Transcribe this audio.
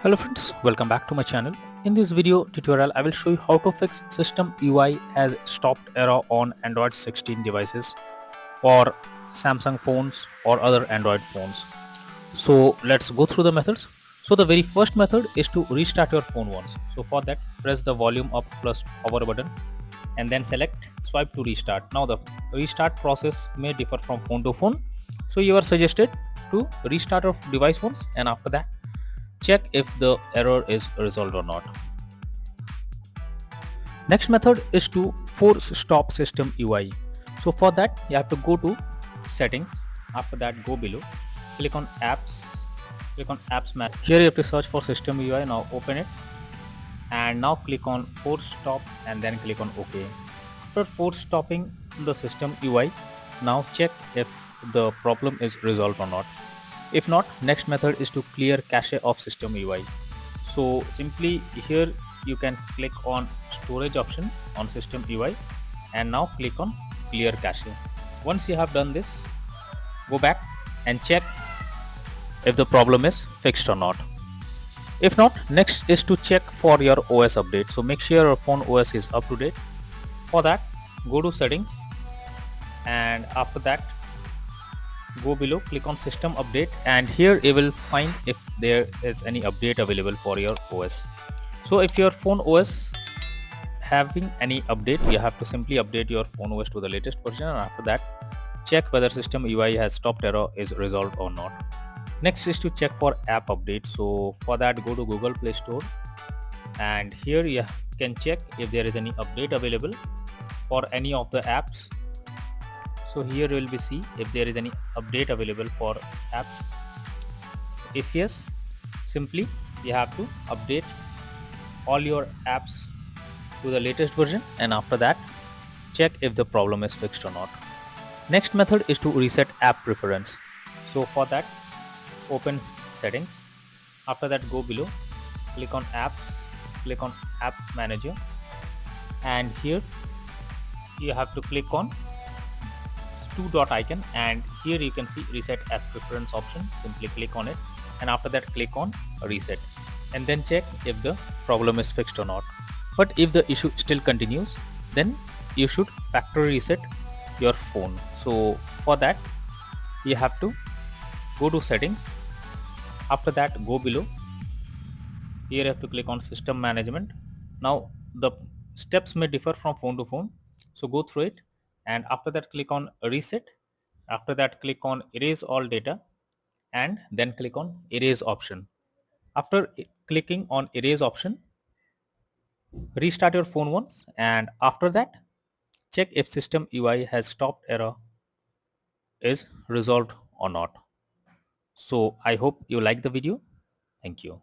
Hello friends, welcome back to my channel. In this video tutorial, I will show you how to fix system UI has stopped error on Android 16 devices or Samsung phones or other Android phones. So let's go through the methods. So the very first method is to restart your phone once. So for that, press the volume up plus power button and then select swipe to restart. Now the restart process may differ from phone to phone. So you are suggested to restart your device once, and after that check if the error is resolved or not. Next method is to force stop system UI. So for that you have to go to settings, after that go below, click on apps manager. Here you have to search for system UI. Now open it and now click on force stop and then click on OK. After force stopping the system UI, now check if the problem is resolved or not. If not, next method is to clear cache of system UI. So simply here you can click on storage option on system UI and now click on clear cache. Once you have done this, go back and check if the problem is fixed or not. If not, next is to check for your OS update. So make sure your phone OS is up to date. For that, go to settings and after that go below, click on system update, and here you will find if there is any update available for your OS. So if your phone OS having any update, you have to simply update your phone OS to the latest version, and after that check whether system UI has stopped error is resolved or not. Next is to check for app update. So for that, go to Google Play Store and here you can check if there is any update available for any of the apps. So here you will be see if there is any update available for apps. If yes, simply you have to update all your apps to the latest version, and after that check if the problem is fixed or not. Next method is to reset app preference. So for that, open settings, after that go below, click on apps, click on app manager, and here you have to click on two dot icon, and here you can see reset app preference option. Simply click on it and after that click on reset and then check if the problem is fixed or not. But if the issue still continues, then you should factory reset your phone. So for that you have to go to settings, after that go below, here you have to click on system management. Now the steps may differ from phone to phone, so go through it and after that click on reset, after that click on erase all data and then click on erase option. After clicking on erase option, restart your phone once and after that check if system UI has stopped error is resolved or not. So I hope you like the video. Thank you.